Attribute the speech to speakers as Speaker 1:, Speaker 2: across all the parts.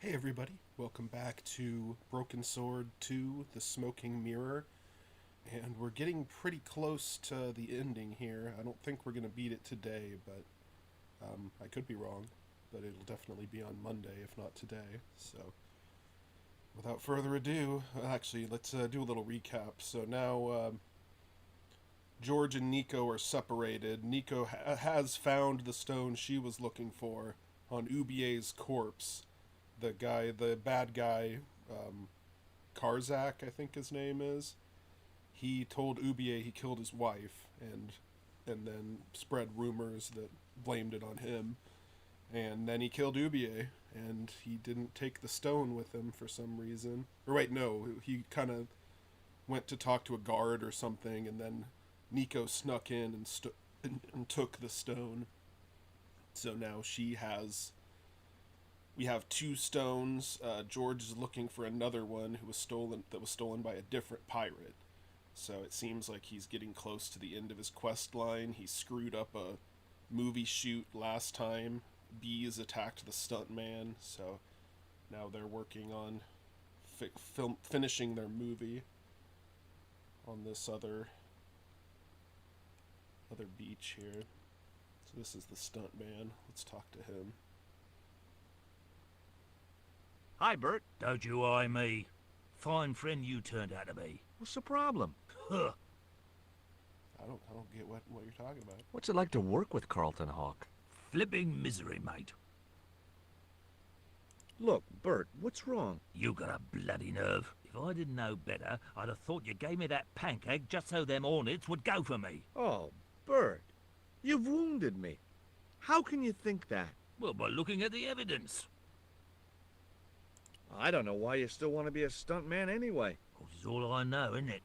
Speaker 1: Hey everybody, welcome back to Broken Sword 2, The Smoking Mirror, and we're getting pretty close to the ending here. I don't think we're going to beat it today, but I could be wrong, but it'll definitely be on Monday, if not today. So, without further ado, actually, let's do a little recap. So now, George and Nico are separated. Nico has found the stone she was looking for on Ubier's corpse. The bad guy, Karzak, I think his name is. He told Ubier he killed his wife, and then spread rumors that blamed it on him. And then he killed Ubier, and he didn't take the stone with him for some reason. Or wait, no, he kind of went to talk to a guard or something, and then Nico snuck in and took the stone. So now we have two stones. George is looking for another one that was stolen by a different pirate. So it seems like he's getting close to the end of his quest line. He screwed up a movie shoot last time. Bees attacked the stuntman, so now they're working on finishing their movie on this other beach here. So this is the stuntman. Let's talk to him.
Speaker 2: Hi, Bert.
Speaker 3: Don't you eye me. Fine friend you turned out to be.
Speaker 2: What's the problem?
Speaker 3: Huh.
Speaker 1: I don't get what you're talking about.
Speaker 2: What's it like to work with Carlton Hawk?
Speaker 3: Flipping misery, mate.
Speaker 2: Look, Bert, what's wrong?
Speaker 3: You got a bloody nerve. If I didn't know better, I'd have thought you gave me that pancake just so them hornets would go for me.
Speaker 2: Oh, Bert, you've wounded me. How can you think that?
Speaker 3: Well, by looking at the evidence.
Speaker 2: I don't know why you still want to be a stuntman anyway.
Speaker 3: Of course, it's all I know, isn't it?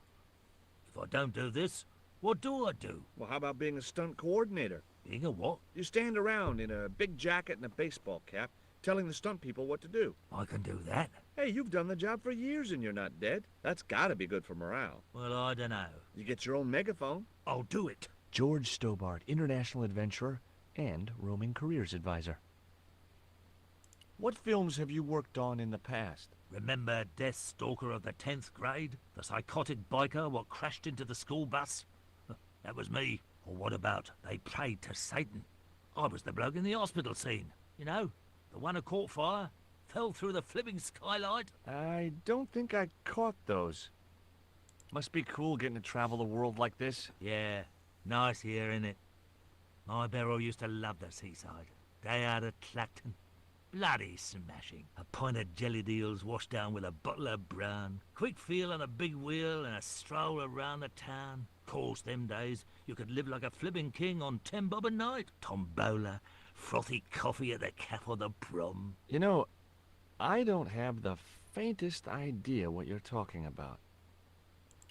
Speaker 3: If I don't do this, what do I do?
Speaker 2: Well, how about being a stunt coordinator?
Speaker 3: Being a what?
Speaker 2: You stand around in a big jacket and a baseball cap, telling the stunt people what to do.
Speaker 3: I can do that.
Speaker 2: Hey, you've done the job for years and you're not dead. That's gotta be good for morale.
Speaker 3: Well, I don't know.
Speaker 2: You get your own megaphone.
Speaker 3: I'll do it.
Speaker 4: George Stobart, international adventurer and roaming careers advisor. What films have you worked on in the past?
Speaker 3: Remember Death Stalker of the 10th grade? The psychotic biker what crashed into the school bus? That was me. Or what about They Prayed to Satan? I was the bloke in the hospital scene. You know, the one who caught fire, fell through the flipping skylight.
Speaker 4: I don't think I caught those. Must be cool getting to travel the world like this.
Speaker 3: Yeah, nice here, innit? My Beryl used to love the seaside. Day out at Clacton. Bloody smashing. A pint of jelly deals washed down with a bottle of brown. Quick feel on a big wheel and a stroll around the town. Course, them days, you could live like a flipping king on 10 bob a night. Tombola, frothy coffee at the cafe or the prom.
Speaker 4: You know, I don't have the faintest idea what you're talking about.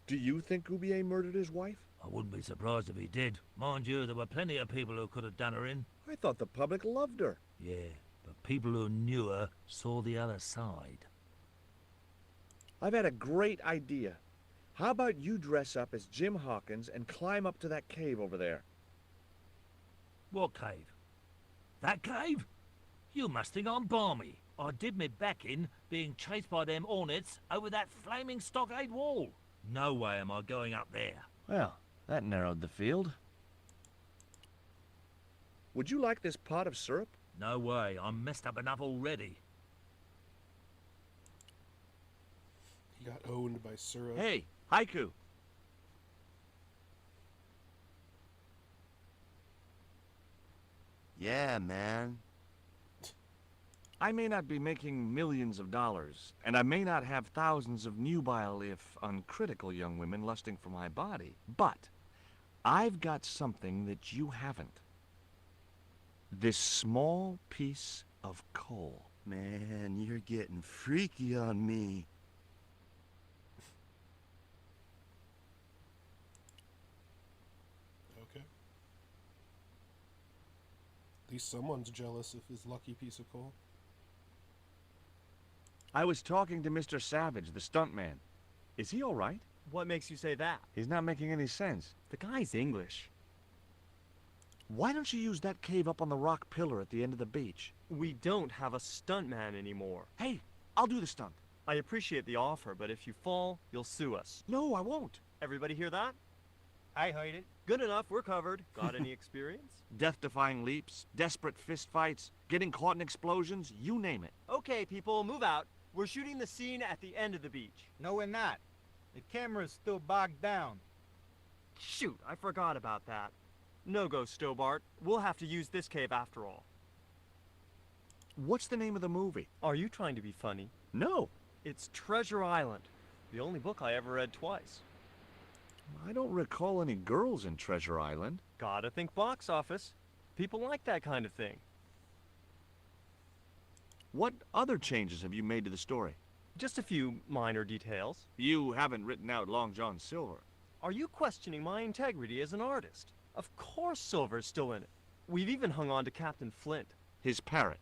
Speaker 2: Do you think Ubier murdered his wife?
Speaker 3: I wouldn't be surprised if he did. Mind you, there were plenty of people who could have done her in.
Speaker 2: I thought the public loved her.
Speaker 3: Yeah, but people who knew her saw the other side.
Speaker 2: I've had a great idea. How about you dress up as Jim Hawkins and climb up to that cave over there?
Speaker 3: What cave? That cave? You must think I'm balmy. I did me back in being chased by them hornets over that flaming stockade wall. No way am I going up there.
Speaker 4: Well, that narrowed the field.
Speaker 2: Would you like this pot of syrup?
Speaker 3: No way, I'm messed up enough already.
Speaker 1: He got owned by syrup.
Speaker 4: Hey, Haiku.
Speaker 5: Yeah, man.
Speaker 4: I may not be making millions of dollars, and I may not have thousands of nubile, if uncritical, young women lusting for my body, but I've got something that you haven't. This small piece of coal.
Speaker 5: Man, you're getting freaky on me.
Speaker 1: Okay. At least someone's jealous of his lucky piece of coal.
Speaker 4: I was talking to Mr. Savage, the stuntman. Is he all right?
Speaker 6: What makes you say that?
Speaker 4: He's not making any sense.
Speaker 6: The guy's English.
Speaker 4: Why don't you use that cave up on the rock pillar at the end of the beach?
Speaker 6: We don't have a stuntman anymore.
Speaker 4: Hey, I'll do the stunt.
Speaker 6: I appreciate the offer, but if you fall, you'll sue us.
Speaker 4: No, I won't.
Speaker 6: Everybody hear that?
Speaker 7: I heard it.
Speaker 6: Good enough, we're covered. Got any experience?
Speaker 4: Death-defying leaps, desperate fistfights, getting caught in explosions, you name it.
Speaker 6: Okay, people, move out. We're shooting the scene at the end of the beach.
Speaker 7: No, we're not. The camera's still bogged down.
Speaker 6: Shoot, I forgot about that. No go, Stobart. We'll have to use this cave after all.
Speaker 4: What's the name of the movie?
Speaker 6: Are you trying to be funny?
Speaker 4: No,
Speaker 6: It's Treasure Island, the only book I ever read twice.
Speaker 4: I don't recall any girls in Treasure Island.
Speaker 6: Gotta think box office. People like that kind of thing.
Speaker 4: What other changes have you made to the story?
Speaker 6: Just a few minor details.
Speaker 4: You haven't written out Long John Silver.
Speaker 6: Are you questioning my integrity as an artist? Of course Silver's still in it. We've even hung on to Captain Flint.
Speaker 4: His parrot.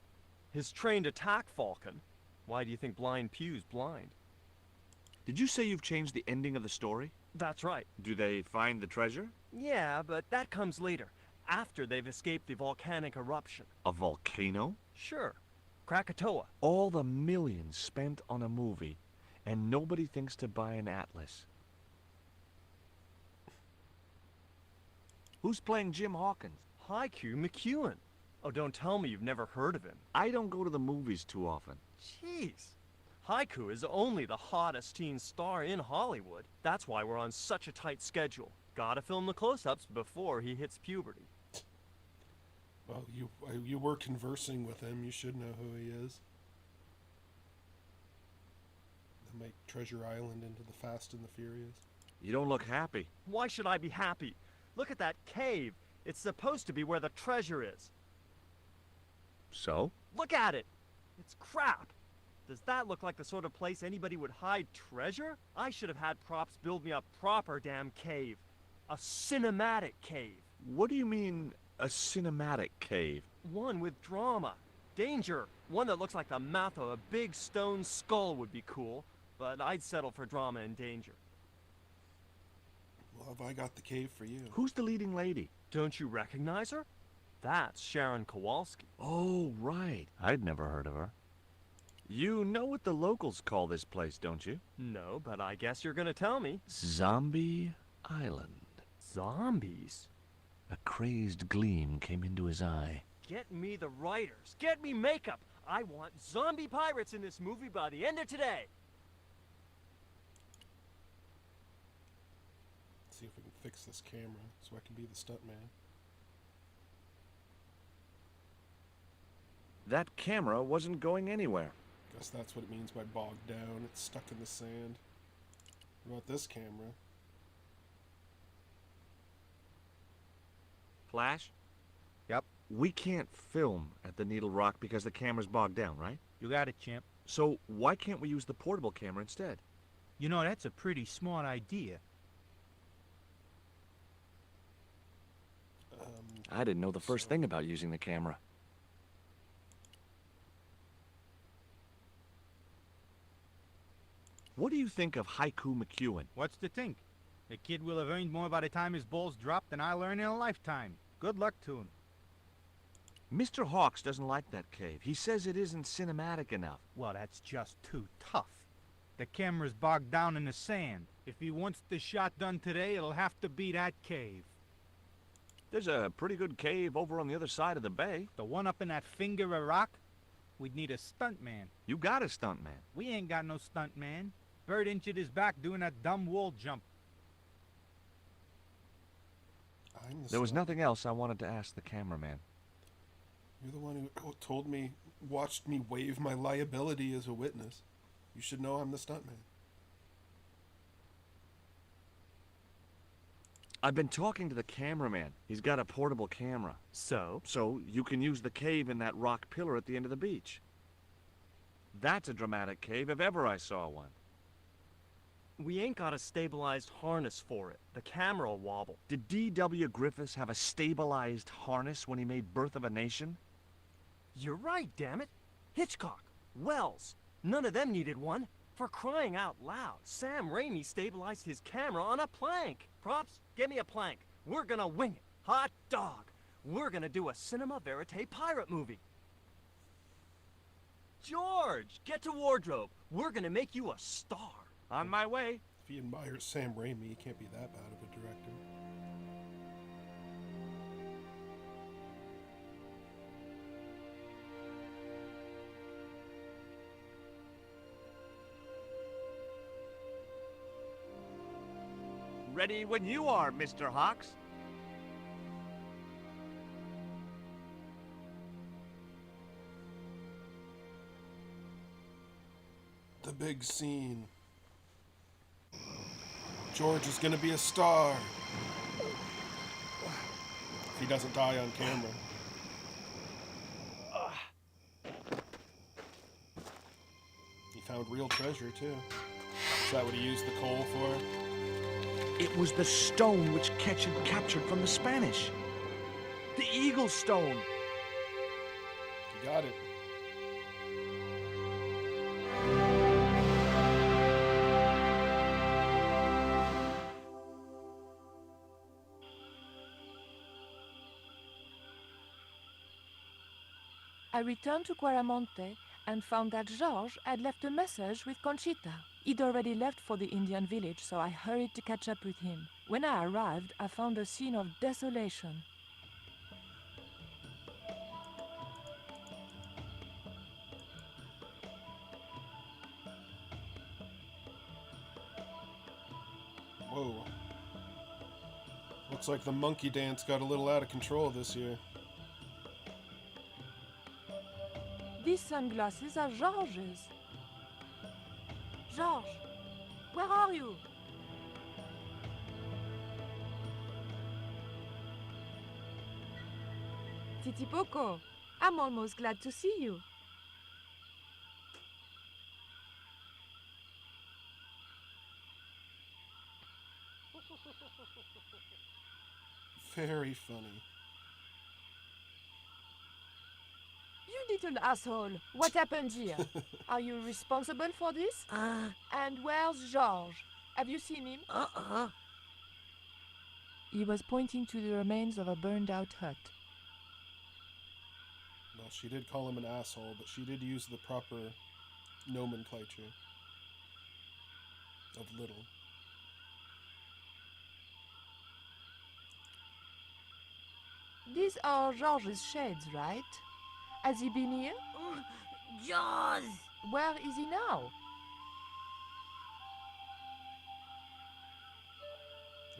Speaker 6: His trained attack falcon. Why do you think Blind Pew's blind?
Speaker 4: Did you say you've changed the ending of the story?
Speaker 6: That's right.
Speaker 4: Do they find the treasure?
Speaker 6: Yeah, but that comes later, after they've escaped the volcanic eruption.
Speaker 4: A volcano?
Speaker 6: Sure. Krakatoa.
Speaker 4: All the millions spent on a movie, and nobody thinks to buy an atlas. Who's playing Jim Hawkins?
Speaker 6: Haiku McEwen. Oh, don't tell me you've never heard of him.
Speaker 4: I don't go to the movies too often.
Speaker 6: Jeez. Haiku is only the hottest teen star in Hollywood. That's why we're on such a tight schedule. Gotta film the close-ups before he hits puberty.
Speaker 1: Well, you were conversing with him. You should know who he is. They make Treasure Island into the Fast and the Furious.
Speaker 4: You don't look happy.
Speaker 6: Why should I be happy? Look at that cave. It's supposed to be where the treasure is.
Speaker 4: So?
Speaker 6: Look at it. It's crap. Does that look like the sort of place anybody would hide treasure? I should have had props build me a proper damn cave. A cinematic cave.
Speaker 4: What do you mean, a cinematic cave?
Speaker 6: One with drama. Danger. One that looks like the mouth of a big stone skull would be cool, but I'd settle for drama and danger.
Speaker 1: Well, have I got the cave for you?
Speaker 4: Who's the leading lady?
Speaker 6: Don't you recognize her? That's Sharon Kowalski.
Speaker 4: Oh, right. I'd never heard of her. You know what the locals call this place, don't you?
Speaker 6: No, but I guess you're gonna tell me.
Speaker 4: Zombie Island.
Speaker 6: Zombies?
Speaker 4: A crazed gleam came into his eye.
Speaker 6: Get me the writers. Get me makeup. I want zombie pirates in this movie by the end of today.
Speaker 1: Let's see if we can fix this camera so I can be the stuntman.
Speaker 4: That camera wasn't going anywhere.
Speaker 1: Guess that's what it means by bogged down. It's stuck in the sand. What about this camera?
Speaker 4: Flash?
Speaker 7: Yep.
Speaker 4: We can't film at the Needle Rock because the camera's bogged down, right?
Speaker 7: You got it, champ.
Speaker 4: So why can't we use the portable camera instead?
Speaker 7: You know, that's a pretty smart idea.
Speaker 4: I didn't know the first thing about using the camera. What do you think of Haiku McEwen?
Speaker 7: What's to think? The kid will have earned more by the time his balls drop than I'll earn in a lifetime. Good luck to him.
Speaker 4: Mr. Hawks doesn't like that cave. He says it isn't cinematic enough.
Speaker 7: Well, that's just too tough. The camera's bogged down in the sand. If he wants the shot done today, it'll have to be that cave.
Speaker 4: There's a pretty good cave over on the other side of the bay.
Speaker 7: The one up in that finger of rock? We'd need a stuntman.
Speaker 4: You got a stuntman.
Speaker 7: We ain't got no stuntman. Bird injured his back doing that dumb wall jump.
Speaker 1: I'm the
Speaker 4: There was
Speaker 1: stunt-
Speaker 4: nothing else I wanted to ask the cameraman.
Speaker 1: You're the one who told me, watched me waive my liability as a witness. You should know I'm the stuntman.
Speaker 4: I've been talking to the cameraman. He's got a portable camera.
Speaker 6: So?
Speaker 4: So you can use the cave in that rock pillar at the end of the beach. That's a dramatic cave if ever I saw one.
Speaker 6: We ain't got a stabilized harness for it. The camera will wobble.
Speaker 4: Did D.W. Griffiths have a stabilized harness when he made Birth of a Nation?
Speaker 6: You're right, damn it. Hitchcock, Wells, none of them needed one. For crying out loud, Sam Raimi stabilized his camera on a plank. Props, get me a plank. We're gonna wing it. Hot dog. We're gonna do a cinema verite pirate movie. George, get to wardrobe. We're gonna make you a star.
Speaker 4: On my way.
Speaker 1: If he admires Sam Raimi, he can't be that bad of a director.
Speaker 4: Ready when you are, Mr. Hawks.
Speaker 1: The big scene. George is gonna be a star. If he doesn't die on camera. He found real treasure, too. Is that what he used the coal for?
Speaker 2: It was the stone which Ketch had captured from the Spanish. The Eagle Stone.
Speaker 1: He got it.
Speaker 8: I returned to Quaramonte and found that Georges had left a message with Conchita. He'd already left for the Indian village, so I hurried to catch up with him. When I arrived, I found a scene of desolation.
Speaker 1: Whoa. Looks like the monkey dance got a little out of control this year.
Speaker 8: These sunglasses are Georges. Georges, where are you? Titipoco, I'm almost glad to see you.
Speaker 1: Very funny.
Speaker 8: You little asshole, what happened here? Are you responsible for this? And where's Georges? Have you seen him? He was pointing to the remains of a burned-out hut.
Speaker 1: Well, she did call him an asshole, but she did use the proper nomenclature of little.
Speaker 8: These are Georges' shades, right? Has he been here?
Speaker 9: Jaws!
Speaker 8: Where is he now?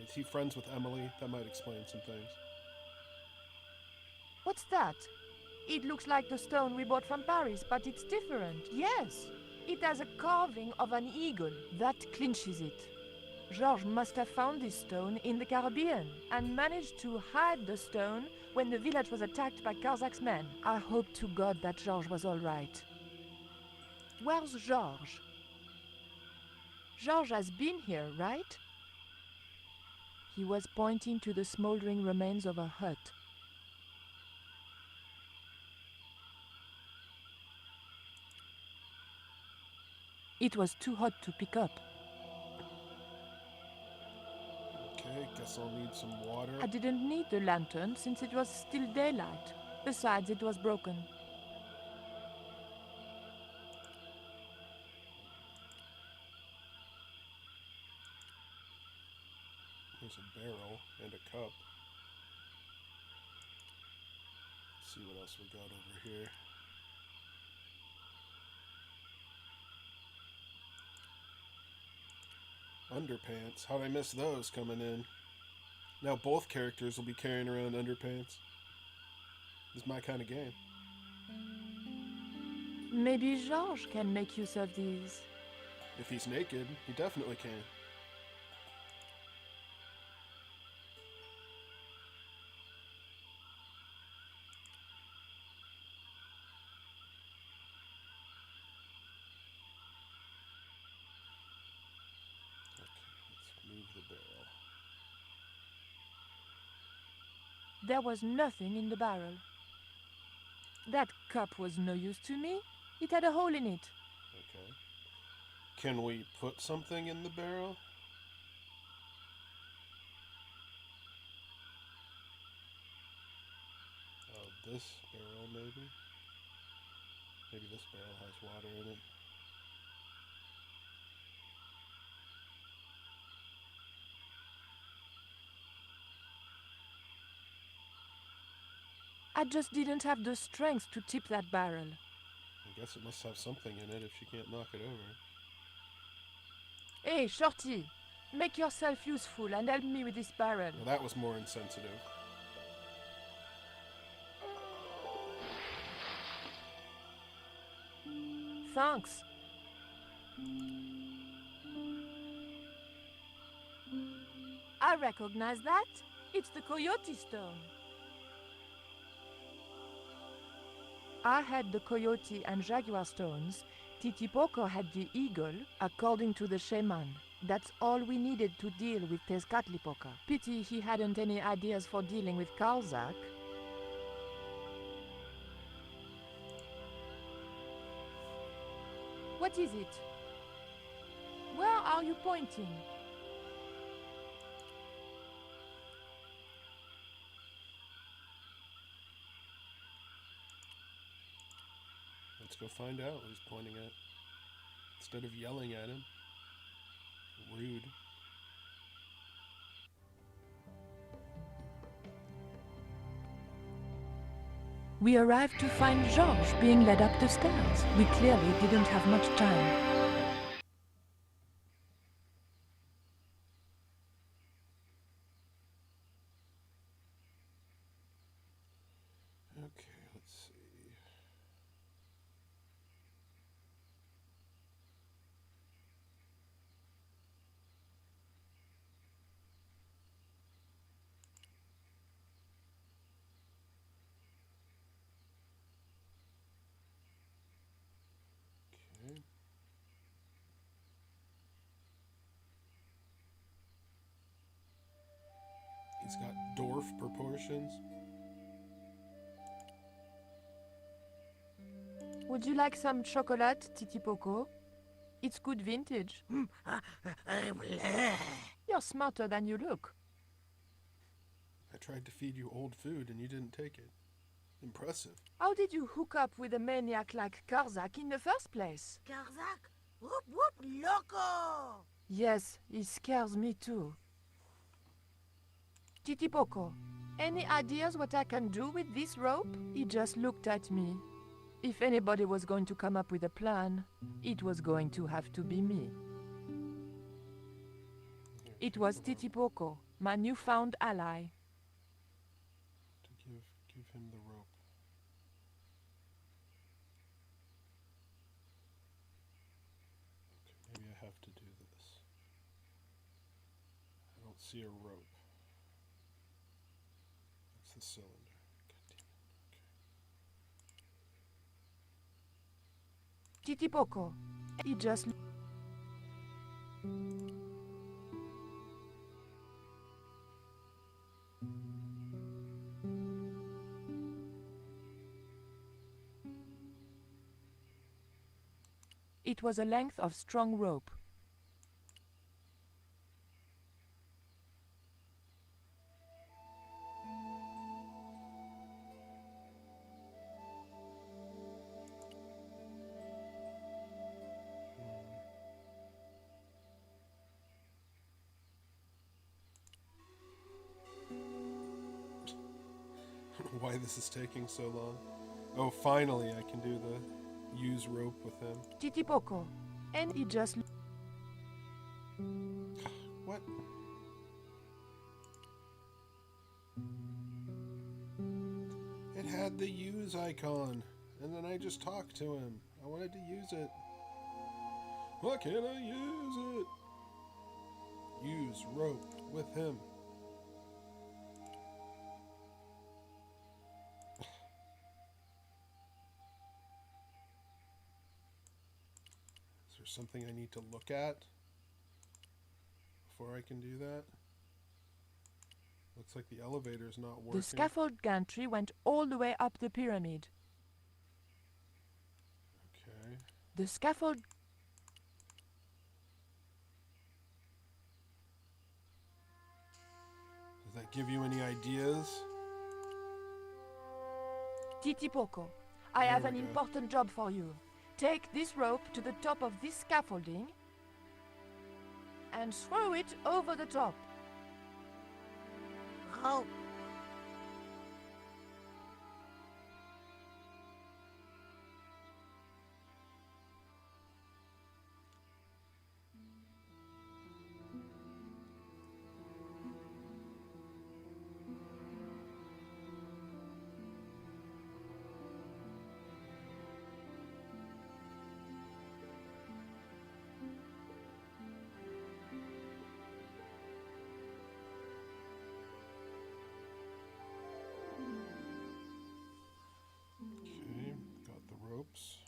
Speaker 1: Is he friends with Emily? That might explain some things.
Speaker 8: What's that? It looks like the stone we bought from Paris, but it's different. Yes, it has a carving of an eagle. That clinches it. Georges must have found this stone in the Caribbean and managed to hide the stone when the village was attacked by Carzak's men. I hope to God that Georges was all right. Where's Georges? Georges has been here, right? He was pointing to the smoldering remains of a hut. It was too hot to pick up.
Speaker 1: Okay, guess I'll need some water.
Speaker 8: I didn't need the lantern since it was still daylight. Besides, it was broken.
Speaker 1: There's a barrel and a cup. Let's see what else we got over here. Underpants. How'd I miss those coming in? Now both characters will be carrying around underpants. This is my kind of game.
Speaker 8: Maybe Georges can make use of these.
Speaker 1: If he's naked, he definitely can. Move the barrel.
Speaker 8: There was nothing in the barrel. That cup was no use to me. It had a hole in it.
Speaker 1: Okay. Can we put something in the barrel? this barrel, maybe? Maybe this barrel has water in it.
Speaker 8: I just didn't have the strength to tip that barrel.
Speaker 1: I guess it must have something in it if she can't knock it over.
Speaker 8: Hey, Shorty, make yourself useful and help me with this barrel.
Speaker 1: Well, that was more insensitive.
Speaker 8: Thanks. I recognize that. It's the Coyote Stone. I had the Coyote and Jaguar stones. Titipoco had the Eagle, according to the shaman. That's all we needed to deal with Tezcatlipoca. Pity he hadn't any ideas for dealing with Karzak. What is it? Where are you pointing?
Speaker 1: Let's go find out what he's pointing at. Instead of yelling at him. Rude.
Speaker 8: We arrived to find Georges being led up the stairs. We clearly didn't have much time.
Speaker 1: Okay, let's see. Okay. He's got dwarf proportions.
Speaker 8: Would you like some chocolate, Titipoco? It's good vintage. You're smarter than you look.
Speaker 1: I tried to feed you old food and you didn't take it. Impressive.
Speaker 8: How did you hook up with a maniac like Karzak in the first place?
Speaker 9: Karzak? Whoop whoop loco!
Speaker 8: Yes, he scares me too. Titipoco, any ideas what I can do with this rope? He just looked at me. If anybody was going to come up with a plan, it was going to have to be me. It was Titipoco, my newfound ally.
Speaker 1: To give him the rope. Okay, maybe I have to do this. I don't see a rope. That's the cylinder. God damn it. Okay.
Speaker 8: Titipoco, he just... It was a length of strong rope.
Speaker 1: Why this is taking so long. Oh, finally I can do the use rope with him.
Speaker 8: Titipoco, and he just...
Speaker 1: What? It had the use icon, and then I just talked to him. I wanted to use it. Why can't I use it? Use rope with him. Is there something I need to look at before I can do that? Looks like the elevator's not working.
Speaker 8: The scaffold gantry went all the way up the pyramid.
Speaker 1: Okay.
Speaker 8: The scaffold...
Speaker 1: Does that give you any ideas?
Speaker 8: Titipoco, I
Speaker 1: There
Speaker 8: have
Speaker 1: we
Speaker 8: an
Speaker 1: go.
Speaker 8: important job for you. Take this rope to the top of this scaffolding and throw it over the top.
Speaker 9: Rope.
Speaker 1: Okay, got the ropes.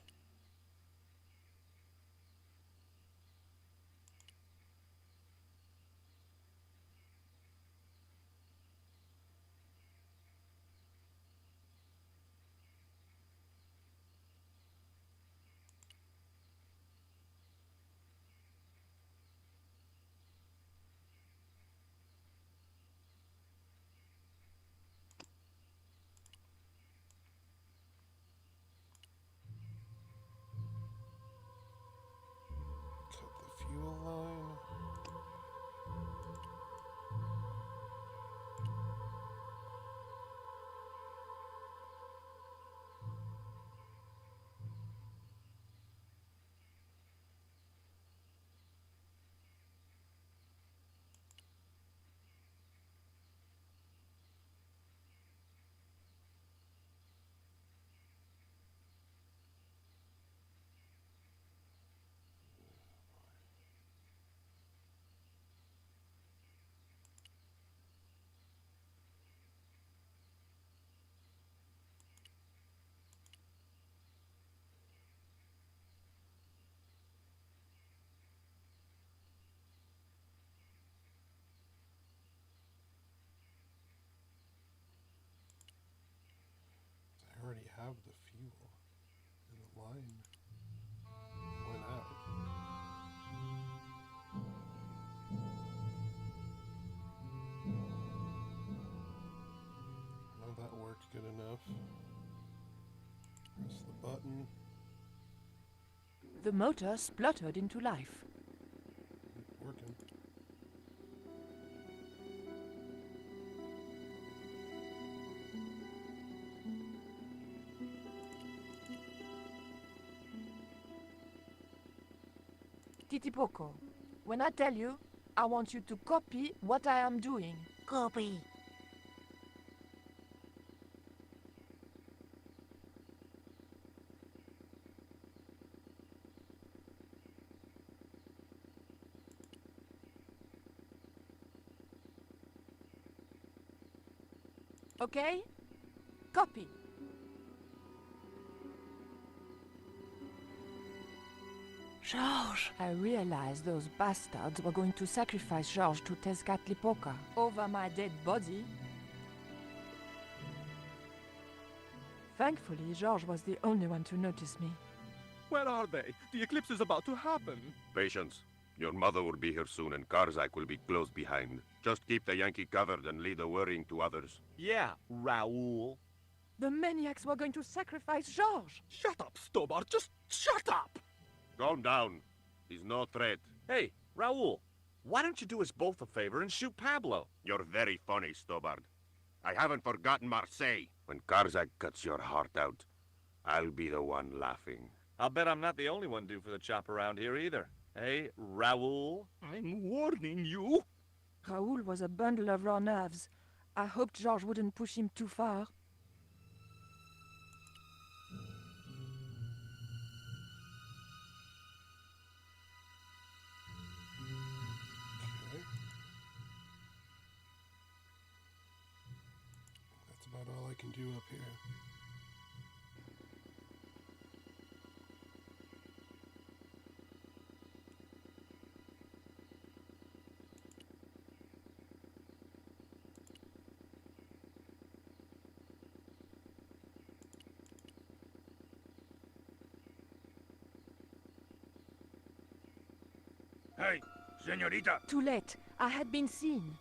Speaker 1: Cut the fuel line. I already have the fuel, and the line went out. Well, that worked good enough. Press the button.
Speaker 8: The motor spluttered into life.
Speaker 1: Working.
Speaker 8: Titipoco, when I tell you, I want you to copy what I am doing.
Speaker 9: Copy.
Speaker 8: Okay? Copy.
Speaker 9: Georges.
Speaker 8: I realized those bastards were going to sacrifice Georges to Tezcatlipoca over my dead body. Thankfully, Georges was the only one to notice me.
Speaker 6: Where are they? The eclipse is about to happen.
Speaker 10: Patience. Your mother will be here soon and Karzak will be close behind. Just keep the Yankee covered and leave the worrying to others.
Speaker 4: Yeah, Raoul.
Speaker 8: The maniacs were going to sacrifice Georges!
Speaker 6: Shut up, Stobart. Just shut up!
Speaker 10: Calm down. He's no threat.
Speaker 4: Hey, Raoul, why don't you do us both a favor and shoot Pablo?
Speaker 10: You're very funny, Stobart. I haven't forgotten Marseille. When Karzak cuts your heart out, I'll be the one laughing.
Speaker 4: I'll bet I'm not the only one due for the chop around here either. Hey, Raoul?
Speaker 6: I'm warning you.
Speaker 8: Raoul was a bundle of raw nerves. I hoped Georges wouldn't push him too far.
Speaker 1: Okay. That's about all I can do up here.
Speaker 10: Hey, senorita!
Speaker 8: Too late. I had been seen.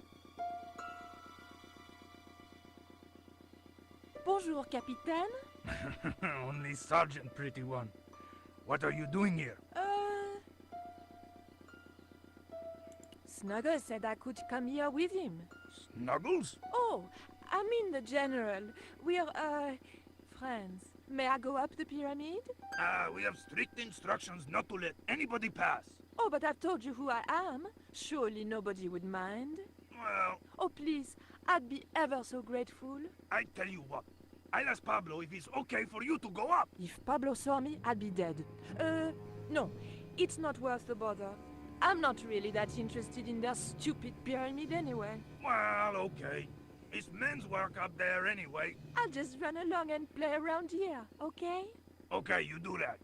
Speaker 11: Bonjour, capitaine.
Speaker 7: Only Sergeant, pretty one. What are you doing here?
Speaker 8: Snuggles said I could come here with him.
Speaker 7: Snuggles?
Speaker 8: Oh, I mean the General. We're, friends. May I go up the pyramid?
Speaker 7: We have strict instructions not to let anybody pass.
Speaker 8: Oh, but I've told you who I am. Surely nobody would mind.
Speaker 7: Well,
Speaker 8: Oh, please, I'd be ever so grateful.
Speaker 7: I tell you what. I'll ask Pablo if it's okay for you to go up.
Speaker 8: If Pablo saw me, I'd be dead. No, it's not worth the bother. I'm not really that interested in their stupid pyramid anyway.
Speaker 7: Well, okay. It's men's work up there anyway.
Speaker 8: I'll just run along and play around here, okay?
Speaker 7: Okay, you do that.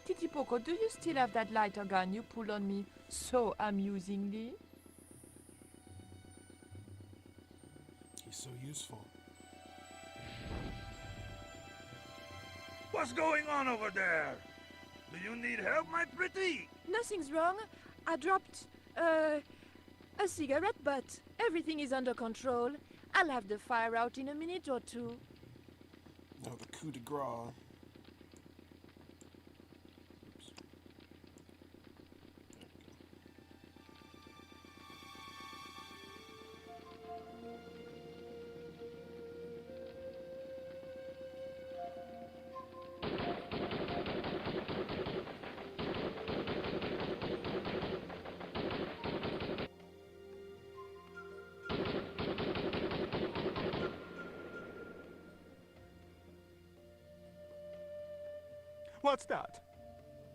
Speaker 8: Titipoko, do you still have that lighter gun you pulled on me so amusingly?
Speaker 1: He's so useful.
Speaker 7: What's going on over there? Do you need help, my pretty?
Speaker 8: Nothing's wrong. I dropped, a cigarette butt. Everything is under control. I'll have the fire out in a minute or two.
Speaker 1: No, the coup de grace.
Speaker 6: What's that?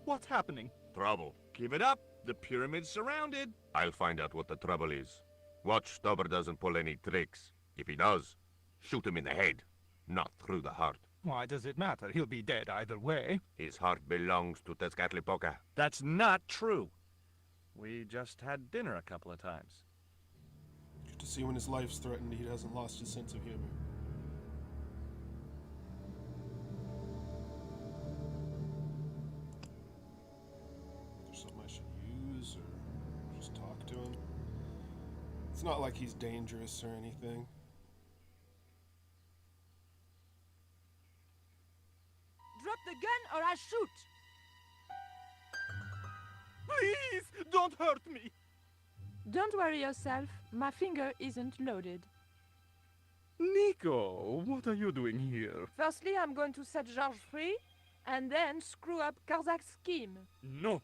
Speaker 6: What's happening?
Speaker 10: Trouble.
Speaker 4: Give it up. The pyramid's surrounded.
Speaker 10: I'll find out what the trouble is. Watch Stubber doesn't pull any tricks. If he does, shoot him in the head, not through the heart.
Speaker 7: Why does it matter? He'll be dead either way.
Speaker 10: His heart belongs to Tezcatlipoca.
Speaker 4: That's not true. We just had dinner a couple of times.
Speaker 1: Good to see when his life's threatened, he hasn't lost his sense of humor. There's something I should use, or just talk to him. It's not like he's dangerous or anything.
Speaker 8: Drop the gun or I shoot!
Speaker 6: Please, don't hurt me!
Speaker 8: Don't worry yourself. My finger isn't loaded.
Speaker 6: Nico, what are you doing here?
Speaker 8: Firstly, I'm going to set Georges free, and then screw up Karzak's scheme.
Speaker 6: No,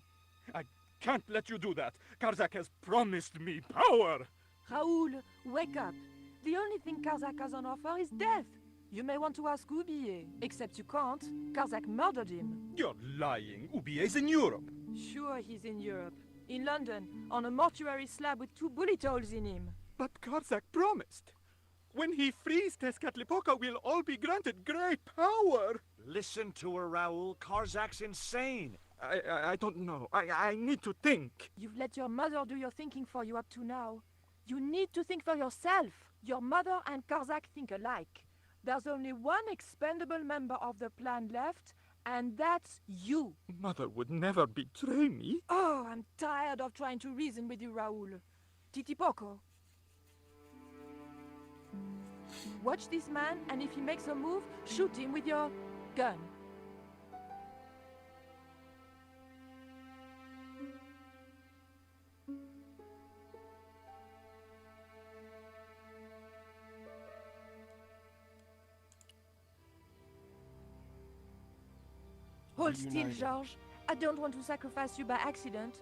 Speaker 6: I can't let you do that. Karzak has promised me power.
Speaker 8: Raoul, wake up. The only thing Karzak has on offer is death. You may want to ask Oublier, except you can't. Karzak murdered him.
Speaker 6: You're lying. Oubier's in Europe.
Speaker 8: Sure, he's in Europe. In London, on a mortuary slab with 2 bullet holes in him.
Speaker 6: But Karzak promised. When he frees Tezcatlipoca, we'll all be granted great power.
Speaker 4: Listen to her, Raoul. Karzak's insane.
Speaker 6: I don't know. I need to think.
Speaker 8: You've let your mother do your thinking for you up to now. You need to think for yourself. Your mother and Karzak think alike. There's only one expendable member of the plan left, and that's you.
Speaker 6: Mother would never betray me.
Speaker 8: Oh, I'm tired of trying to reason with you, Raoul. Titipoko. Watch this man, and if he makes a move, shoot him with your gun. Hold still,
Speaker 1: Reunited.
Speaker 8: Georges. I don't want to sacrifice you by accident.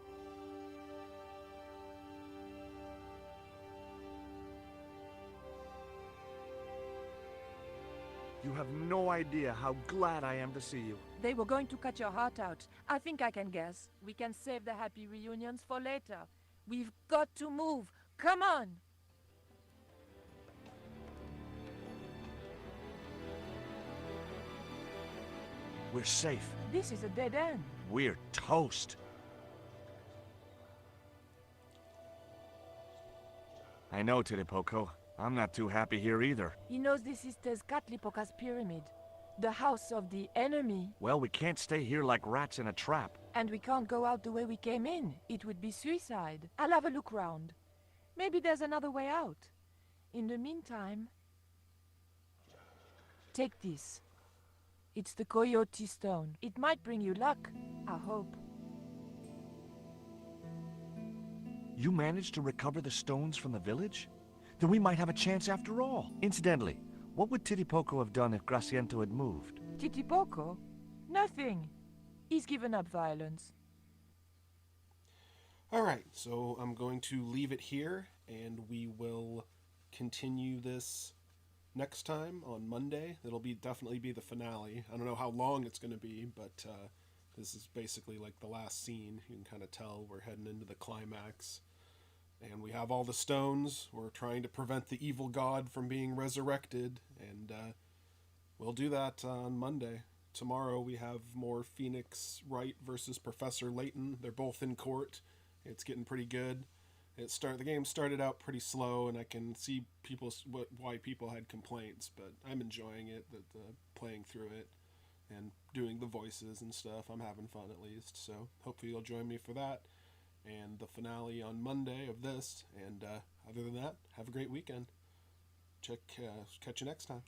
Speaker 4: You have no idea how glad I am to see you.
Speaker 8: They were going to cut your heart out. I think I can guess. We can save the happy reunions for later. We've got to move. Come on!
Speaker 4: We're safe.
Speaker 8: This is a dead end.
Speaker 4: We're toast. I know, Titipoko. I'm not too happy here either.
Speaker 8: He knows this is Tezcatlipoca's pyramid, the house of the enemy.
Speaker 4: Well, we can't stay here like rats in a trap.
Speaker 8: And we can't go out the way we came in. It would be suicide. I'll have a look round. Maybe there's another way out. In the meantime, take this. It's the Coyote Stone. It might bring you luck, I hope.
Speaker 4: You managed to recover the stones from the village? Then we might have a chance after all. Incidentally, what would Titipoco have done if Graciento had moved?
Speaker 8: Titipoco? Nothing. He's given up violence.
Speaker 1: Alright, so I'm going to leave it here, and we will continue this next time on Monday. It'll definitely be the finale. I don't know how long it's going to be, but this is basically like the last scene. You can kind of tell we're heading into the climax. And we have all the stones. We're trying to prevent the evil god from being resurrected, and we'll do that on Monday. Tomorrow we have more Phoenix Wright versus Professor Layton. They're both in court. It's getting pretty good. The game started out pretty slow, and I can see why people had complaints, but I'm enjoying it, playing through it and doing the voices and stuff. I'm having fun at least, so hopefully you'll join me for that and the finale on Monday of this. And other than that, have a great weekend. Catch you next time.